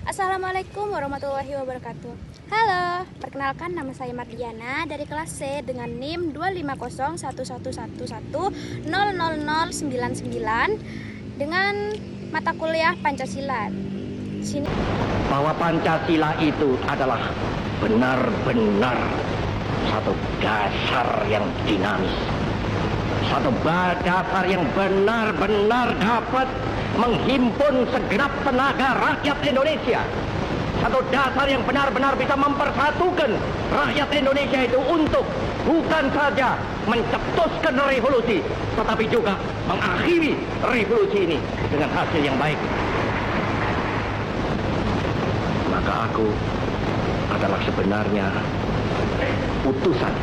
Assalamualaikum warahmatullahi wabarakatuh. Halo, perkenalkan nama saya Mardiana dari kelas C dengan NIM 2501111000099 dengan mata kuliah Pancasila. Sini bahwa Pancasila itu adalah benar-benar satu dasar yang dinamis, satu dasar yang benar-benar dapat menghimpun segenap tenaga rakyat Indonesia, satu dasar yang benar-benar bisa mempersatukan rakyat Indonesia itu untuk bukan saja mencetuskan revolusi, tetapi juga mengakhiri revolusi ini dengan hasil yang baik. Maka aku adalah sebenarnya utusan,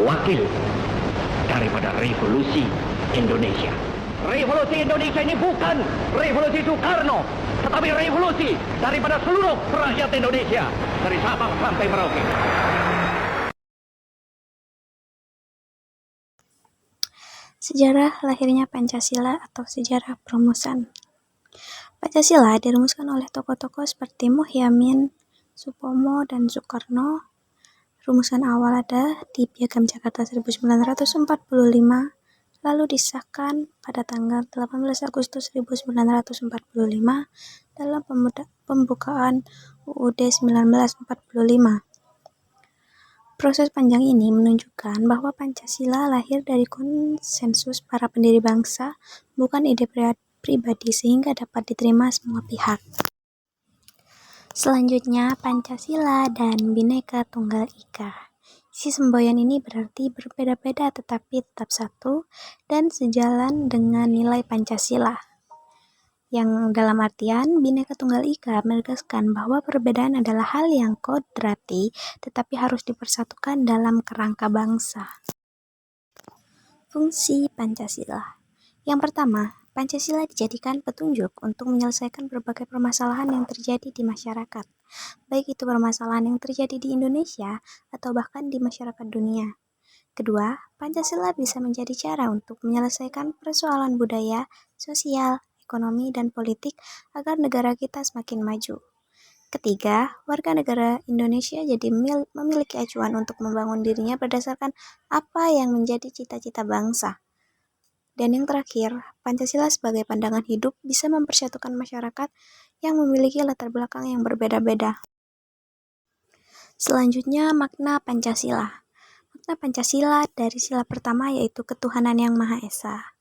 wakil daripada revolusi Indonesia. Revolusi Indonesia ini bukan revolusi Soekarno, tetapi revolusi daripada seluruh rakyat Indonesia, dari Sabang sampai Merauke. Sejarah lahirnya Pancasila atau sejarah perumusan. Pancasila dirumuskan oleh tokoh-tokoh seperti Muhyiddin, Supomo, dan Soekarno. Rumusan awal ada di Piagam Jakarta 1945, lalu disahkan pada tanggal 18 Agustus 1945 dalam pembukaan UUD 1945. Proses panjang ini menunjukkan bahwa Pancasila lahir dari konsensus para pendiri bangsa, bukan ide pribadi, sehingga dapat diterima semua pihak. Selanjutnya, Pancasila dan Bhinneka Tunggal Ika. Isi semboyan ini berarti berbeda-beda tetapi tetap satu dan sejalan dengan nilai Pancasila. Yang dalam artian, Bhinneka Tunggal Ika menegaskan bahwa perbedaan adalah hal yang kodrati tetapi harus dipersatukan dalam kerangka bangsa. Fungsi Pancasila. Yang pertama, Pancasila dijadikan petunjuk untuk menyelesaikan berbagai permasalahan yang terjadi di masyarakat, baik itu permasalahan yang terjadi di Indonesia atau bahkan di masyarakat dunia. Kedua, Pancasila bisa menjadi cara untuk menyelesaikan persoalan budaya, sosial, ekonomi, dan politik agar negara kita semakin maju. Ketiga, warga negara Indonesia jadi memiliki acuan untuk membangun dirinya berdasarkan apa yang menjadi cita-cita bangsa. Dan yang terakhir, Pancasila sebagai pandangan hidup bisa mempersatukan masyarakat yang memiliki latar belakang yang berbeda-beda. Selanjutnya, makna Pancasila. Makna Pancasila dari sila pertama yaitu ketuhanan yang Maha Esa.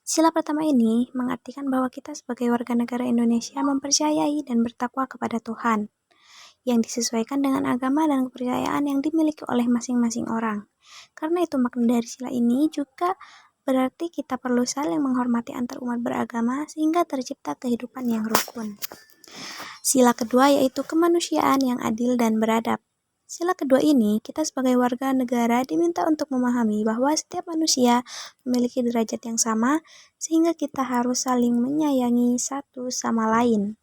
Sila pertama ini mengartikan bahwa kita sebagai warga negara Indonesia mempercayai dan bertakwa kepada Tuhan, yang disesuaikan dengan agama dan kepercayaan yang dimiliki oleh masing-masing orang. Karena itu makna dari sila ini juga berarti kita perlu saling menghormati antar umat beragama sehingga tercipta kehidupan yang rukun. Sila kedua yaitu kemanusiaan yang adil dan beradab. Sila kedua ini, kita sebagai warga negara diminta untuk memahami bahwa setiap manusia memiliki derajat yang sama, sehingga kita harus saling menyayangi satu sama lain.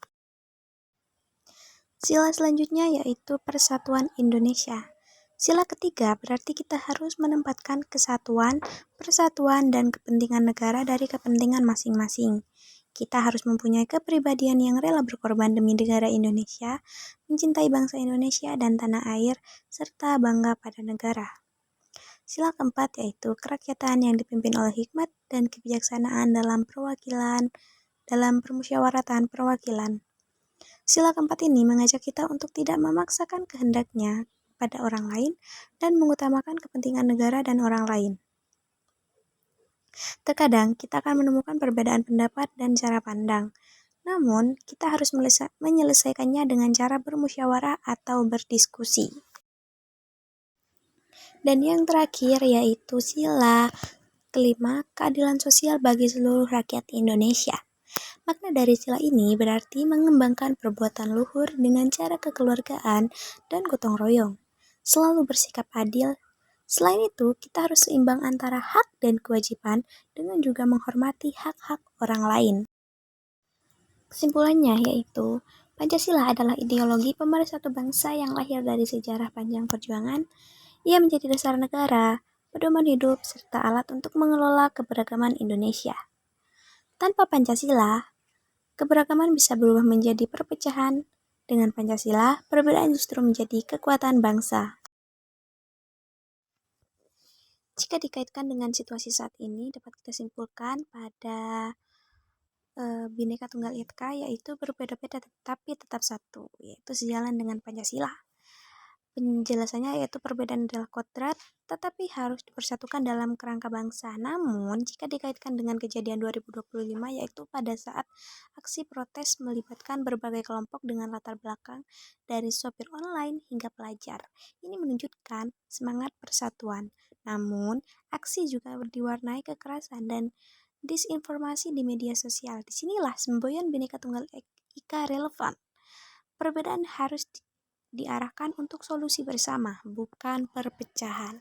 Sila selanjutnya yaitu Persatuan Indonesia. Sila ketiga berarti kita harus menempatkan kesatuan, persatuan, dan kepentingan negara dari kepentingan masing-masing. Kita harus mempunyai kepribadian yang rela berkorban demi negara Indonesia, mencintai bangsa Indonesia dan tanah air, serta bangga pada negara. Sila keempat yaitu kerakyatan yang dipimpin oleh hikmat dan kebijaksanaan dalam permusyawaratan perwakilan. Sila keempat ini mengajak kita untuk tidak memaksakan kehendaknya pada orang lain dan mengutamakan kepentingan negara dan orang lain. Terkadang kita akan menemukan perbedaan pendapat dan cara pandang, namun kita harus menyelesaikannya dengan cara bermusyawarah atau berdiskusi. Dan yang terakhir yaitu sila kelima, keadilan sosial bagi seluruh rakyat Indonesia. Makna dari sila ini berarti mengembangkan perbuatan luhur dengan cara kekeluargaan dan gotong royong, selalu bersikap adil. Selain itu, kita harus seimbang antara hak dan kewajiban dengan juga menghormati hak-hak orang lain. Kesimpulannya yaitu, Pancasila adalah ideologi pemersatu bangsa yang lahir dari sejarah panjang perjuangan. Ia menjadi dasar negara, pedoman hidup, serta alat untuk mengelola keberagaman Indonesia. Tanpa Pancasila, keberagaman bisa berubah menjadi perpecahan, Dengan Pancasila, perbedaan justru menjadi kekuatan bangsa. Jika dikaitkan dengan situasi saat ini, dapat kita simpulkan pada Bhinneka Tunggal Ika, yaitu berbeda-beda tetapi tetap satu, yaitu sejalan dengan Pancasila. Penjelasannya yaitu perbedaan adalah kodrat, tetapi harus dipersatukan dalam kerangka bangsa. Namun, jika dikaitkan dengan kejadian 2025, yaitu pada saat aksi protes melibatkan berbagai kelompok dengan latar belakang dari sopir online hingga pelajar. Ini menunjukkan semangat persatuan. Namun, aksi juga diwarnai kekerasan dan disinformasi di media sosial. Disinilah semboyan Bhinneka Tunggal Ika relevan. Perbedaan harus diarahkan untuk solusi bersama, bukan perpecahan.